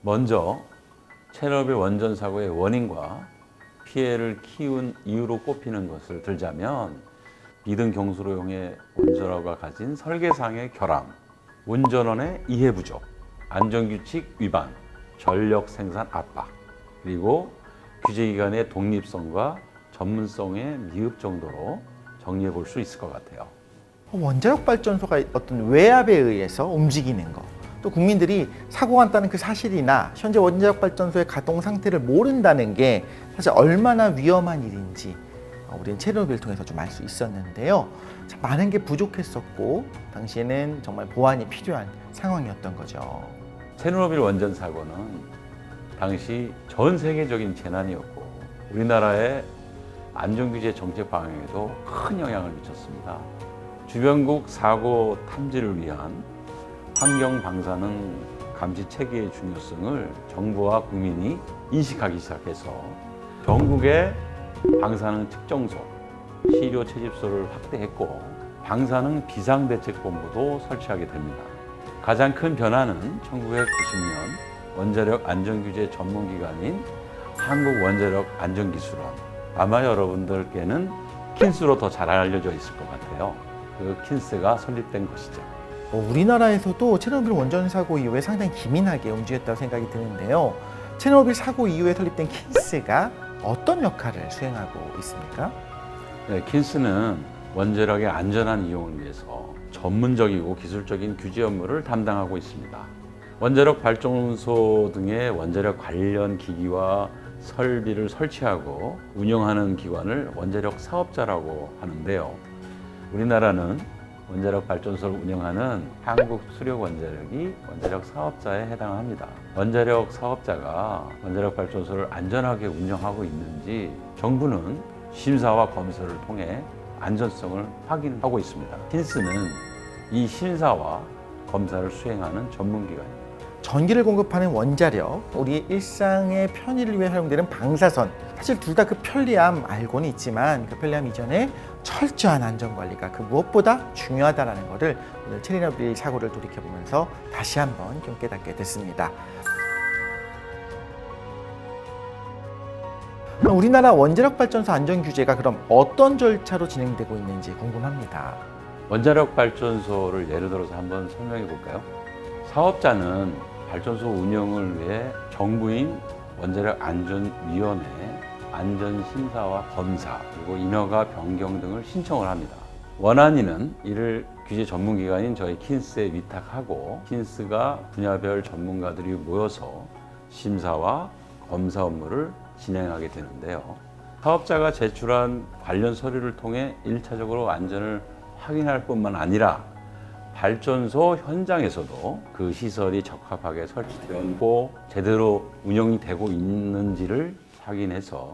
먼저 체르노빌 원전 사고의 원인과 피해를 키운 이유로 꼽히는 것을 들자면 비등 경수로용의 원자로가 가진 설계상의 결함, 운전원의 이해 부족, 안전규칙 위반, 전력 생산 압박, 그리고 규제기관의 독립성과 전문성의 미흡 정도로 정리해 볼 수 있을 것 같아요. 원자력 발전소가 어떤 외압에 의해서 움직이는 것, 또 국민들이 사고가 났다는 그 사실이나 현재 원자력 발전소의 가동 상태를 모른다는 게 사실 얼마나 위험한 일인지 우리는 체르노빌을 통해서 좀 알 수 있었는데요. 많은 게 부족했었고 당시에는 정말 보완이 필요한 상황이었던 거죠. 체르노빌 원전 사고는 당시 전 세계적인 재난이었고 우리나라의 안전규제 정책 방향에도 큰 영향을 미쳤습니다. 주변국 사고 탐지를 위한 환경 방사능 감시 체계의 중요성을 정부와 국민이 인식하기 시작해서 전국의 방사능 측정소, 시료 채집소를 확대했고 방사능 비상대책본부도 설치하게 됩니다. 가장 큰 변화는 1990년 원자력 안전규제 전문기관인 한국원자력안전기술원, 아마 여러분들께는 킨스로 더 잘 알려져 있을 것 같아요. 그 킨스가 설립된 것이죠. 우리나라에서도 체르노빌 원전 사고 이후에 상당히 기민하게 움직였다고 생각이 드는데요. 체르노빌 사고 이후에 설립된 킨스가 어떤 역할을 수행하고 있습니까? 네, 킨스는 원자력의 안전한 이용을 위해서 전문적이고 기술적인 규제 업무를 담당하고 있습니다. 원자력 발전소 등의 원자력 관련 기기와 설비를 설치하고 운영하는 기관을 원자력 사업자라고 하는데요. 우리나라는 원자력 발전소를 운영하는 한국수력원자력이 원자력 사업자에 해당합니다. 원자력 사업자가 원자력 발전소를 안전하게 운영하고 있는지 정부는 심사와 검사를 통해 안전성을 확인하고 있습니다. 킨스는 이 심사와 검사를 수행하는 전문기관입니다. 전기를 공급하는 원자력, 우리 일상의 편의를 위해 사용되는 방사선, 사실 둘 다 그 편리함 알고는 있지만 그 편리함 이전에 철저한 안전관리가 그 무엇보다 중요하다는 것을 오늘 체르노빌 사고를 돌이켜보면서 다시 한번 좀 깨닫게 됐습니다. 우리나라 원자력 발전소 안전 규제가 그럼 어떤 절차로 진행되고 있는지 궁금합니다. 원자력 발전소를 예를 들어서 한번 설명해 볼까요? 사업자는 발전소 운영을 위해 정부인 원자력 안전위원회 안전심사와 검사 그리고 인허가 변경 등을 신청을 합니다. 원안위는 이를 규제 전문기관인 저희 킨스에 위탁하고 킨스가 분야별 전문가들이 모여서 심사와 검사 업무를 진행하게 되는데요. 사업자가 제출한 관련 서류를 통해 1차적으로 안전을 확인할 뿐만 아니라 발전소 현장에서도 그 시설이 적합하게 설치되었고 제대로 운영이 되고 있는지를 확인해서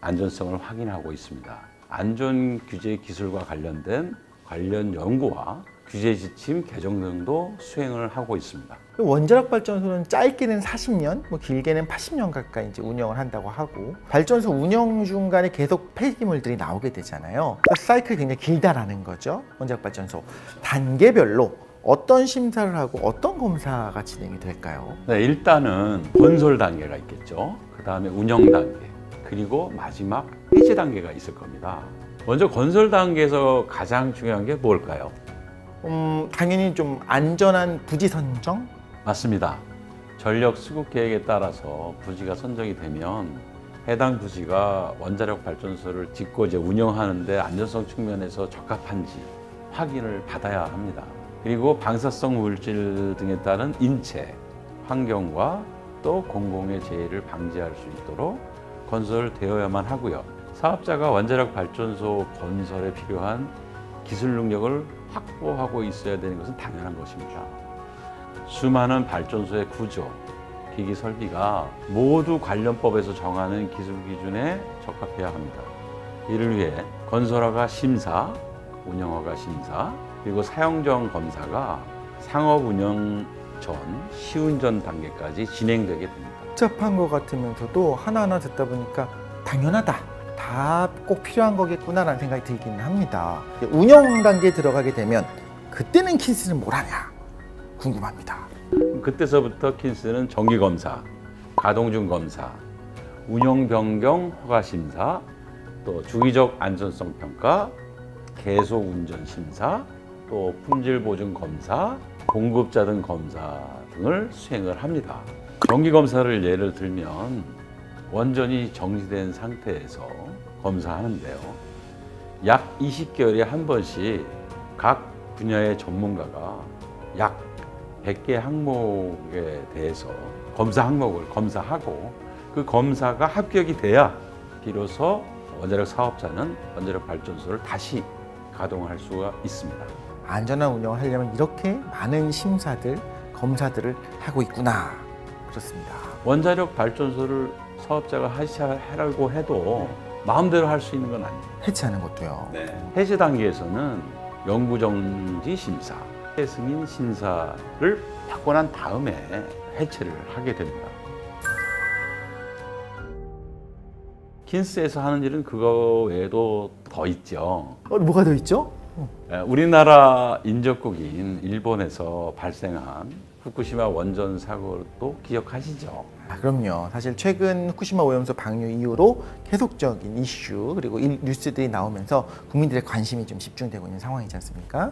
안전성을 확인하고 있습니다. 안전규제 기술과 관련된 관련 연구와 규제 지침 개정 등도 수행을 하고 있습니다. 원자력 발전소는 짧게는 40년, 길게는 80년 가까이 이제 운영을 한다고 하고 발전소 운영 중간에 계속 폐기물들이 나오게 되잖아요. 그 사이클이 굉장히 길다라는 거죠. 원자력 발전소 단계별로 어떤 심사를 하고 어떤 검사가 진행이 될까요? 네, 일단은 건설 단계가 있겠죠. 그 다음에 운영 단계, 그리고 마지막 해제 단계가 있을 겁니다. 먼저 건설 단계에서 가장 중요한 게 뭘까요? 당연히 좀 안전한 부지 선정? 맞습니다. 전력 수급 계획에 따라서 부지가 선정이 되면 해당 부지가 원자력 발전소를 짓고 이제 운영하는데 안전성 측면에서 적합한지 확인을 받아야 합니다. 그리고 방사성 물질 등에 따른 인체, 환경과 또 공공의 재해를 방지할 수 있도록 건설되어야만 하고요. 사업자가 원자력 발전소 건설에 필요한 기술 능력을 확보하고 있어야 되는 것은 당연한 것입니다. 수많은 발전소의 구조, 기기 설비가 모두 관련법에서 정하는 기술 기준에 적합해야 합니다. 이를 위해 건설허가 심사, 운영허가 심사, 그리고 사용정 검사가 상업 운영 전, 시운전 단계까지 진행되게 됩니다. 복잡한 것 같으면서도 하나하나 듣다 보니까 당연하다. 다 꼭 필요한 거겠구나라는 생각이 들기는 합니다. 운영 단계에 들어가게 되면 그때는 킨스는 뭘 하냐 궁금합니다. 그때서부터 킨스는 정기검사, 가동중 검사, 운영 변경 허가 심사, 또 주기적 안전성 평가, 계속 운전 심사, 또 품질 보증 검사, 공급자 등 검사 등을 수행을 합니다. 정기 검사를 예를 들면 원전이 정지된 상태에서 검사하는데요. 약 20개월에 한 번씩 각 분야의 전문가가 약 100개 항목에 대해서 검사 항목을 검사하고 그 검사가 합격이 돼야 비로소 원자력 사업자는 원자력 발전소를 다시 가동할 수가 있습니다. 안전한 운영을 하려면 이렇게 많은 심사들, 검사들을 하고 있구나. 그렇습니다. 원자력 발전소를 사업자가 하라고 해도 마음대로 할 수 있는 건 아니에요. 해체하는 것도요. 해제 단계에서는 영구정지 심사, 승인 심사를 받고 난 다음에 해체를 하게 됩니다. 킨스에서 하는 일은 그거 외에도 더 있죠. 뭐가 더 있죠? 우리나라 인접국인 일본에서 발생한 후쿠시마 원전 사고도 기억하시죠? 그럼요. 사실 최근 후쿠시마 오염수 방류 이후로 계속적인 이슈 그리고 뉴스들이 나오면서 국민들의 관심이 좀 집중되고 있는 상황이지 않습니까?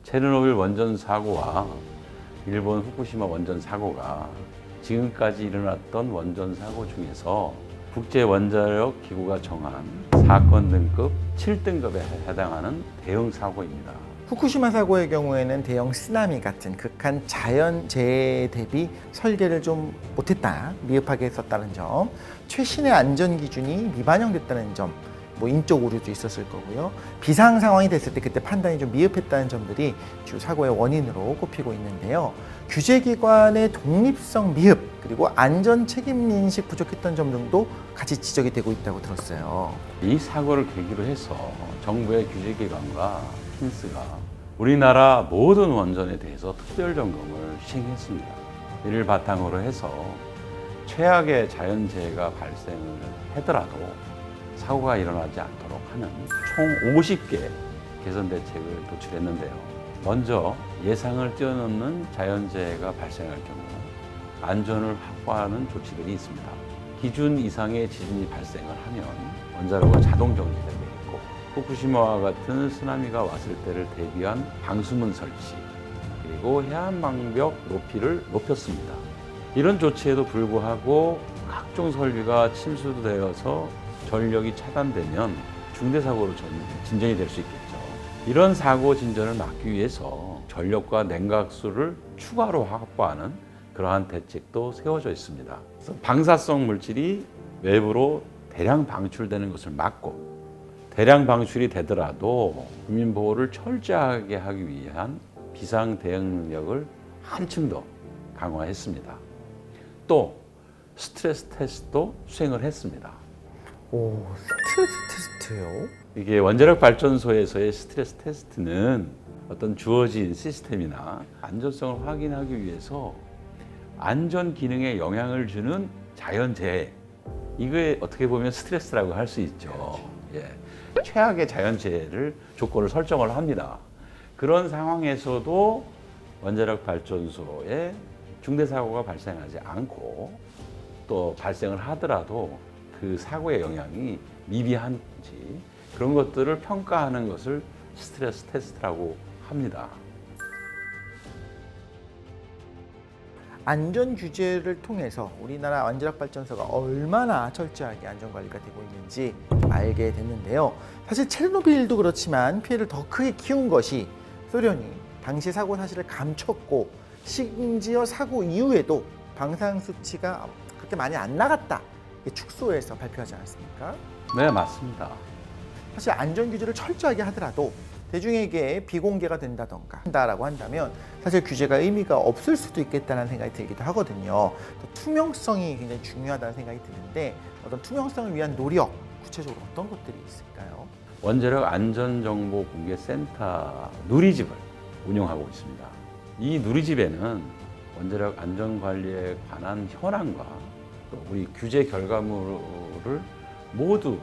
체르노빌 원전 사고와 일본 후쿠시마 원전 사고가 지금까지 일어났던 원전 사고 중에서 국제원자력 기구가 정한 사건 등급 7등급에 해당하는 대형 사고입니다. 후쿠시마 사고의 경우에는 대형 쓰나미 같은 극한 자연재해 대비 설계를 좀 못했다, 미흡하게 했었다는 점, 최신의 안전 기준이 미반영됐다는 점, 뭐 인적 오류도 있었을 거고요. 비상 상황이 됐을 때 그때 판단이 좀 미흡했다는 점들이 주 사고의 원인으로 꼽히고 있는데요. 규제기관의 독립성 미흡 그리고 안전 책임 인식 부족했던 점 등도 같이 지적이 되고 있다고 들었어요. 이 사고를 계기로 해서 정부의 규제기관과 킨스가 우리나라 모든 원전에 대해서 특별 점검을 시행했습니다. 이를 바탕으로 해서 최악의 자연재해가 발생을 하더라도 사고가 일어나지 않도록 하는 총 50개 개선 대책을 도출했는데요. 먼저 예상을 뛰어넘는 자연재해가 발생할 경우 안전을 확보하는 조치들이 있습니다. 기준 이상의 지진이 발생을 하면 원자로가 자동 정지되게 했고, 후쿠시마와 같은 쓰나미가 왔을 때를 대비한 방수문 설치, 그리고 해안방벽 높이를 높였습니다. 이런 조치에도 불구하고 각종 설비가 침수되어서 전력이 차단되면 중대사고로 진전이 될 수 있겠죠. 이런 사고 진전을 막기 위해서 전력과 냉각수를 추가로 확보하는 그러한 대책도 세워져 있습니다. 그래서 방사성 물질이 외부로 대량 방출되는 것을 막고, 대량 방출이 되더라도 국민 보호를 철저하게 하기 위한 비상 대응 능력을 한층 더 강화했습니다. 또 스트레스 테스트도 수행을 했습니다. 오, 스트레스 테스트요? 이게 원자력 발전소에서의 스트레스 테스트는 어떤 주어진 시스템이나 안전성을 확인하기 위해서 안전 기능에 영향을 주는 자연재해, 이게 어떻게 보면 스트레스라고 할 수 있죠. 예. 최악의 자연재해를 조건을 설정을 합니다. 그런 상황에서도 원자력 발전소에 중대사고가 발생하지 않고, 또 발생을 하더라도 그 사고의 영향이 미비한지 그런 것들을 평가하는 것을 스트레스 테스트라고 합니다. 안전 규제를 통해서 우리나라 원자력 발전소가 얼마나 철저하게 안전 관리가 되고 있는지 알게 됐는데요. 사실 체르노빌도 그렇지만 피해를 더 크게 키운 것이 소련이 당시 사고 사실을 감췄고, 심지어 사고 이후에도 방사능 수치가 그렇게 많이 안 나갔다, 축소해서 발표하지 않았습니까? 네, 맞습니다. 사실 안전 규제를 철저하게 하더라도 대중에게 비공개가 한다라고 한다면 사실 규제가 의미가 없을 수도 있겠다는 생각이 들기도 하거든요. 또 투명성이 굉장히 중요하다는 생각이 드는데, 어떤 투명성을 위한 노력, 구체적으로 어떤 것들이 있을까요? 원자력 안전정보공개센터 누리집을 운영하고 있습니다. 이 누리집에는 원자력 안전관리에 관한 현황과 또 우리 규제 결과물을 모두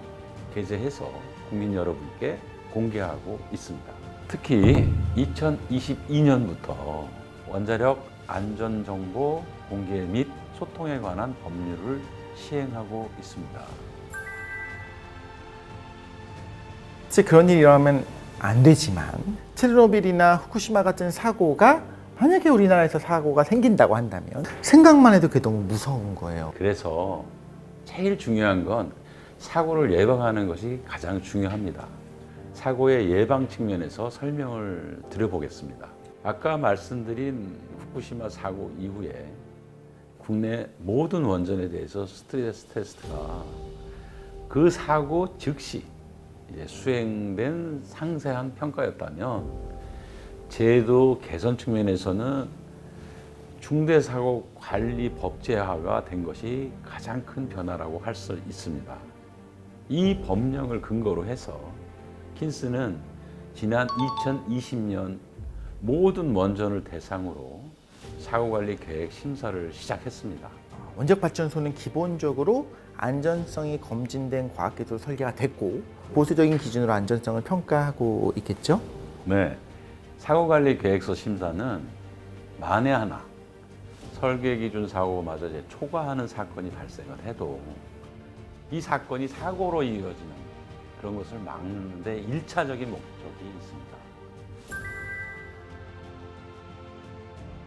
게재해서 국민 여러분께 공개하고 있습니다. 특히 2022년부터 원자력 안전정보 공개 및 소통에 관한 법률을 시행하고 있습니다. 사실 그런 일이 일어나면 안 되지만 체르노빌이나 후쿠시마 같은 사고가 만약에 우리나라에서 사고가 생긴다고 한다면 생각만 해도 그게 너무 무서운 거예요. 그래서 제일 중요한 건 사고를 예방하는 것이 가장 중요합니다. 사고의 예방 측면에서 설명을 드려보겠습니다. 아까 말씀드린 후쿠시마 사고 이후에 국내 모든 원전에 대해서 스트레스 테스트가 그 사고 즉시 이제 수행된 상세한 평가였다면 제도 개선 측면에서는 중대사고관리법제화가 된 것이 가장 큰 변화라고 할 수 있습니다. 이 법령을 근거로 해서 킨스는 지난 2020년 모든 원전을 대상으로 사고관리 계획 심사를 시작했습니다. 원자력발전소는 기본적으로 안전성이 검증된 과학기술 설계가 됐고 보수적인 기준으로 안전성을 평가하고 있겠죠? 네, 사고관리 계획서 심사는 만에 하나 설계 기준 사고마저 이제 초과하는 사건이 발생을 해도 이 사건이 사고로 이어지는 그런 것을 막는 데 1차적인 목적이 있습니다.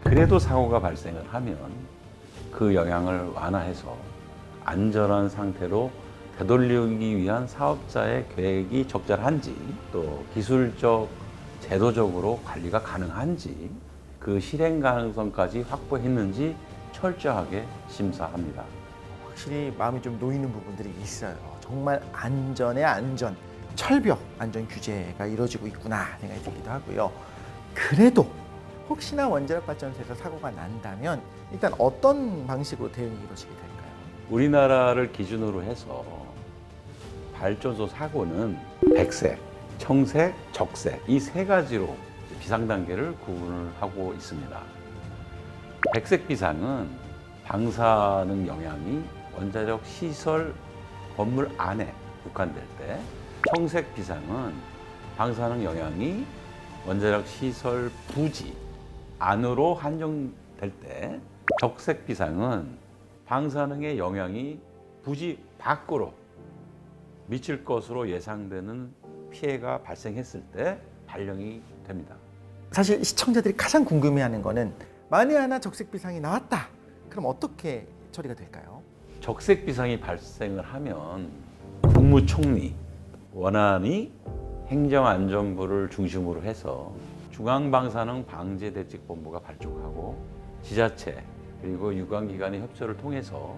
그래도 사고가 발생을 하면 그 영향을 완화해서 안전한 상태로 되돌리기 위한 사업자의 계획이 적절한지 또 기술적, 제도적으로 관리가 가능한지 그 실행 가능성까지 확보했는지 철저하게 심사합니다. 확실히 마음이 좀 놓이는 부분들이 있어요. 정말 안전의 안전, 철벽 안전 규제가 이루어지고 있구나 생각이 들기도 하고요. 그래도 혹시나 원자력 발전소에서 사고가 난다면 일단 어떤 방식으로 대응이 이루어지게 될까요? 우리나라를 기준으로 해서 발전소 사고는 백색, 청색, 적색 이 세 가지로 비상 단계를 구분을 하고 있습니다. 백색 비상은 방사능 영향이 원자력 시설 건물 안에 국한될 때, 청색 비상은 방사능 영향이 원자력 시설 부지 안으로 한정될 때, 적색 비상은 방사능의 영향이 부지 밖으로 미칠 것으로 예상되는 피해가 발생했을 때 발령이 됩니다. 사실 시청자들이 가장 궁금해하는 거는 만에 하나 적색 비상이 나왔다. 그럼 어떻게 처리가 될까요? 적색 비상이 발생을 하면 국무총리, 원안위, 행정안전부를 중심으로 해서 중앙방사능 방재대책본부가 발족하고 지자체 그리고 유관기관의 협조를 통해서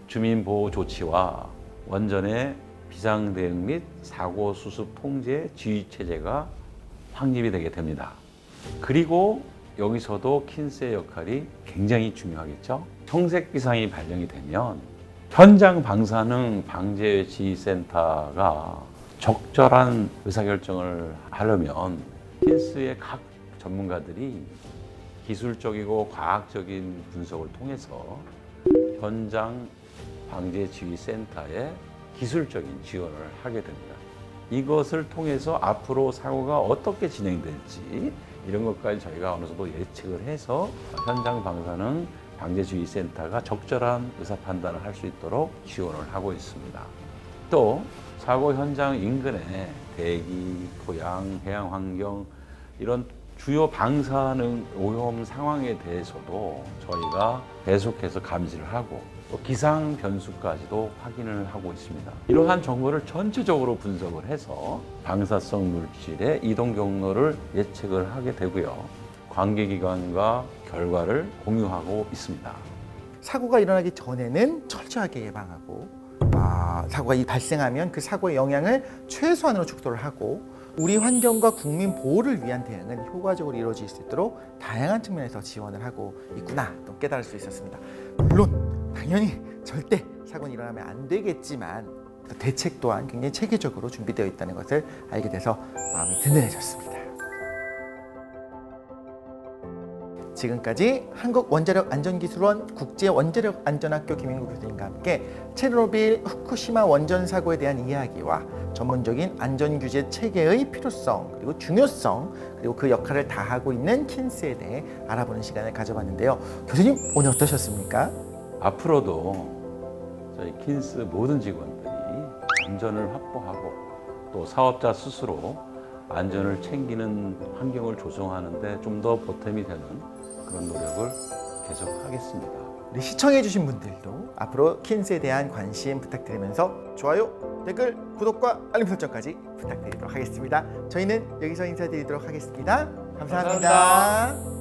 주민보호 조치와 원전의 비상대응 및 사고 수습 통제 지휘체제가 확립이 되게 됩니다. 그리고 여기서도 킨스의 역할이 굉장히 중요하겠죠. 청색 비상이 발령이 되면 현장 방사능 방제 지휘센터가 적절한 의사결정을 하려면 킨스의 각 전문가들이 기술적이고 과학적인 분석을 통해서 현장 방제 지휘센터에 기술적인 지원을 하게 됩니다. 이것을 통해서 앞으로 사고가 어떻게 진행될지 이런 것까지 저희가 어느 정도 예측을 해서 현장 방사능 방제주의센터가 적절한 의사 판단을 할 수 있도록 지원을 하고 있습니다. 또 사고 현장 인근에 대기, 토양, 해양 환경 이런 주요 방사능 오염 상황에 대해서도 저희가 계속해서 감지를 하고 또 기상 변수까지도 확인을 하고 있습니다. 이러한 정보를 전체적으로 분석을 해서 방사성 물질의 이동 경로를 예측을 하게 되고요. 관계기관과 결과를 공유하고 있습니다. 사고가 일어나기 전에는 철저하게 예방하고 사고가 발생하면 그 사고의 영향을 최소한으로 축소를 하고 우리 환경과 국민 보호를 위한 대응은 효과적으로 이루어질 수 있도록 다양한 측면에서 지원을 하고 있구나 또 깨달을 수 있었습니다. 물론 당연히 절대 사고는 일어나면 안 되겠지만 대책 또한 굉장히 체계적으로 준비되어 있다는 것을 알게 돼서 마음이 든든해졌습니다. 지금까지 한국원자력안전기술원 국제원자력안전학교 김인국 교수님과 함께 체르노빌 후쿠시마 원전 사고에 대한 이야기와 전문적인 안전규제 체계의 필요성 그리고 중요성 그리고 그 역할을 다하고 있는 킨스에 대해 알아보는 시간을 가져봤는데요. 교수님 오늘 어떠셨습니까? 앞으로도 저희 킨스 모든 직원들이 안전을 확보하고 또 사업자 스스로 안전을 챙기는 환경을 조성하는데 좀 더 보탬이 되는 그런 노력을 계속하겠습니다. 우리 시청해주신 분들도 앞으로 킨스에 대한 관심 부탁드리면서 좋아요, 댓글, 구독과 알림 설정까지 부탁드리도록 하겠습니다. 저희는 여기서 인사드리도록 하겠습니다. 감사합니다.